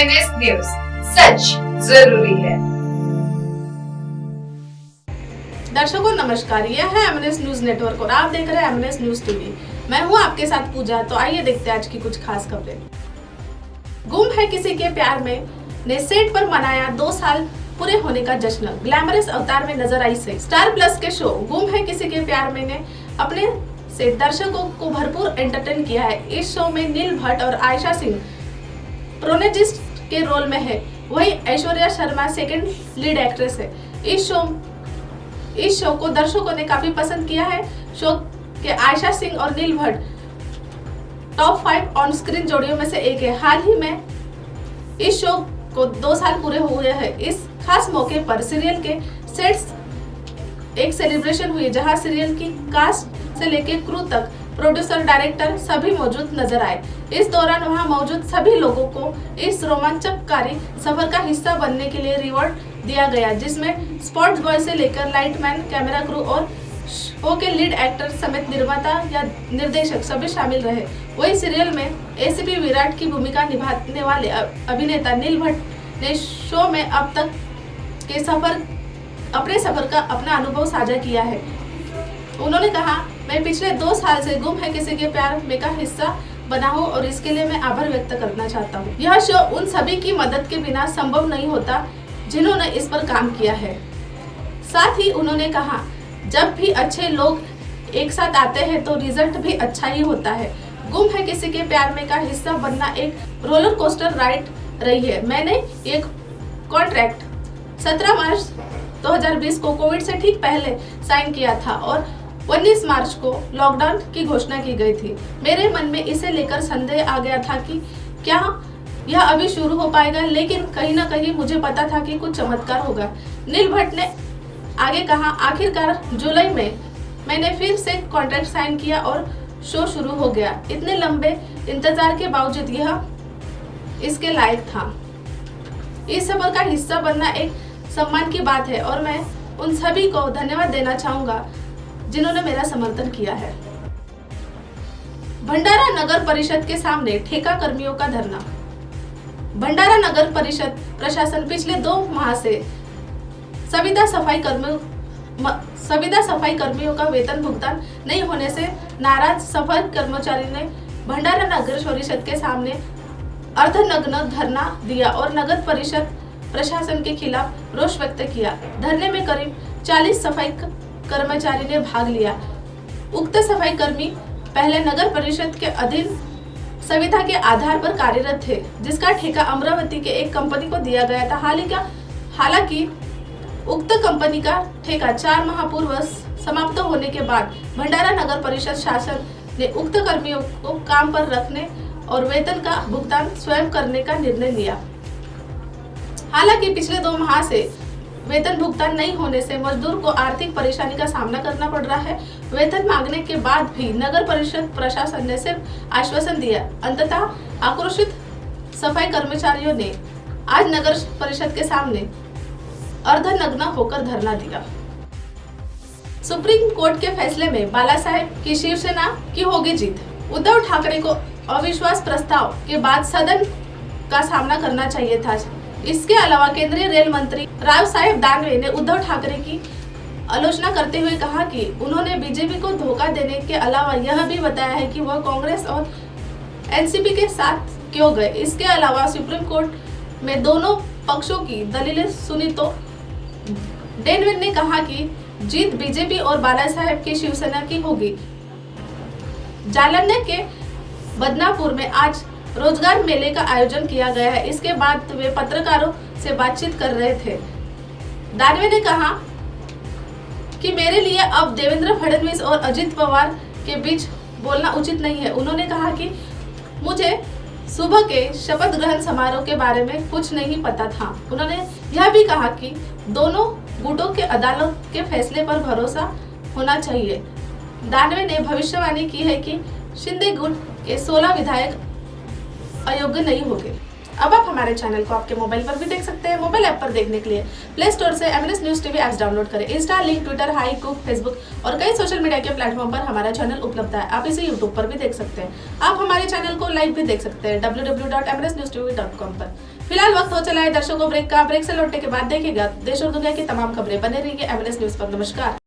MNS news, सच जरूरी है। दर्शकों नमस्कार, यह है एमएनएस न्यूज नेटवर्क और आप देख रहे हैं एमएनएस न्यूज टीवी। मैं हूं आपके साथ पूजा। तो आइए देखते हैं आज की कुछ खास खबरें। गुम है किसी के प्यार में ने सेट पर मनाया 2 साल पूरे होने का जश्न। ग्लैमरस अवतार में नजर आई सही। स्टार प्लस के शो गुम है किसी के प्यार में ने अपने से दर्शकों को भरपूर एंटरटेन किया है। इस शो में नील भट्ट और आयशा सिंह प्रोटेगनिस्ट के रोल में है, वही Aishwarya Sharma second lead actress है। इस शो को दर्शकों ने काफी पसंद किया है। शो के आयशा सिंह और नील भट्ट टॉप 5 ऑन स्क्रीन जोड़ियों में से एक है। हाल ही में इस शो को 2 साल पूरे हुए हैं। इस खास मौके पर सीरियल के सेट्स एक सेलिब्रेशन हुई, जहां सीरियल की कास्ट से लेकर क्रू तक प्रोड्यूसर, डायरेक्टर सभी मौजूद नजर आए। इस दौरान वहां मौजूद सभी लोगों को इस रोमांचकारी सफर का हिस्सा बनने के लिए रिवॉर्ड दिया गया, जिसमें स्पॉट्स बॉय से लेकर लाइटमैन, कैमरा क्रू और शो के लीड एक्टर समेत निर्माता या निर्देशक सभी शामिल रहे। वही सीरियल में एसीपी विराट की भूमिका निभाने वाले अभिनेता नील भट्ट ने शो में अब तक के अपने सफर का अपना अनुभव साझा किया है। उन्होंने कहा, मैं पिछले 2 साल से गुम है किसी के प्यार में का हिस्सा बना हूँ और इसके लिए मैं आभार व्यक्त करना चाहता हूँ। यह शो उन सभी की मदद के बिना संभव नहीं होता जिन्होंने इस पर काम किया है। साथ ही उन्होंने कहा, जब भी अच्छे लोग एक साथ आते हैं तो रिजल्ट भी अच्छा ही होता है। गुम है किसी के प्यार में का हिस्सा बनना एक रोलर कोस्टर राइड रही है। मैंने एक कॉन्ट्रैक्ट 17 मार्च 2020 को कोविड से ठीक पहले साइन किया था और 19 मार्च को लॉकडाउन की घोषणा की गई थी। मेरे मन में इसे लेकर संदेह आ गया था कि क्या यह अभी शुरू हो पाएगा, लेकिन कहीं ना कहीं मुझे पता था कि कुछ चमत्कार होगा। नील भट्ट ने आगे कहा, आखिरकार जुलाई में मैंने फिर से कॉन्ट्रैक्ट साइन किया और शो शुरू हो गया। इतने लंबे इंतजार के बावजूद यह इसके लायक था। इस सफर का हिस्सा बनना एक सम्मान की बात है और मैं उन सभी को धन्यवाद देना चाहूंगा जिन्होंने मेरा समर्थन किया है। भंडारा नगर परिषद के सामने ठेका कर्मियों का धरना। भंडारा नगर परिषद प्रशासन पिछले 2 माह से संविदा सफाई कर्मियों का वेतन भुगतान नहीं होने से नाराज सफाई कर्मचारी ने भंडारा नगर परिषद के सामने अर्धनग्न धरना दिया और नगर परिषद प्रशासन के खिलाफ रोष व्यक्त किया। धरने में करीब 40 सफाई कर्मचारी ने भाग लिया। उक्त सफाई कर्मी पहले नगर परिषद के अधीन संविदा के आधार पर कार्यरत थे, जिसका ठेका अमरावती के एक कंपनी को दिया गया था। हालांकि उक्त कंपनी का ठेका 4 माह पूर्व समाप्त होने के बाद भंडारा नगर परिषद शासन ने उक्त कर्मियों को काम पर रखने और वेतन का भुगतान स्वयं करने का निर्णय लिया। हालांकि पिछले 2 माह से वेतन भुगतान नहीं होने से मजदूर को आर्थिक परेशानी का सामना करना पड़ रहा है। वेतन मांगने के बाद भी नगर परिषद प्रशासन ने सिर्फ आश्वासन दिया। अंततः आक्रोशित सफाई कर्मचारियों ने आज नगर परिषद के सामने अर्धनग्न होकर धरना दिया। सुप्रीम कोर्ट के फैसले में बालासाहेब की शिवसेना की होगी जीत। उद्धव ठाकरे को अविश्वास प्रस्ताव के बाद सदन का सामना करना चाहिए था। इसके अलावा केंद्रीय रेल मंत्री राव साहेब दानवे ने उद्धव ठाकरे की आलोचना करते हुए कहा कि उन्होंने बीजेपी को धोखा देने के अलावा यह भी बताया है कि वह कांग्रेस और एनसीपी के साथ क्यों गए। इसके अलावा सुप्रीम कोर्ट में दोनों पक्षों की दलीलें सुनी तो दानवे ने कहा कि जीत बीजेपी और बालासाहेब की शिवसेना की होगी। जालन्या के बदनापुर में आज रोजगार मेले का आयोजन किया गया है। इसके बाद वे पत्रकारों से बातचीत कर रहे थे। दानवे ने कहा कि मेरे लिए अब देवेंद्र फडणवीस और अजित पवार के बीच बोलना उचित नहीं है। उन्होंने कहा कि मुझे सुबह के शपथ ग्रहण समारोह के बारे में कुछ नहीं पता था। उन्होंने यह भी कहा कि दोनों गुटों के अदालत के फैसले पर भरोसा होना चाहिए। दानवे ने भविष्यवाणी की है कि शिंदे गुट के 16 विधायक अयोग्य नहीं होंगे। अब आप हमारे चैनल को आपके मोबाइल पर भी देख सकते हैं। मोबाइल ऐप पर देखने के लिए प्ले स्टोर से MNS news TV apps download करें। Insta, link, Twitter, Haiku, Facebook और कई सोशल मीडिया के प्लेटफॉर्म पर हमारा चैनल उपलब्ध है। आप इसे यूट्यूब पर भी देख सकते हैं। आप हमारे चैनल को लाइव भी देख सकते हैं www.mnsnewstv.com पर। फिलहाल वक्त हो चला है दर्शकों ब्रेक का। ब्रेक से लौटने के बाद देखिएगा देश और दुनिया की तमाम खबरें। बने रहिए एमएनएस न्यूज पर। नमस्कार।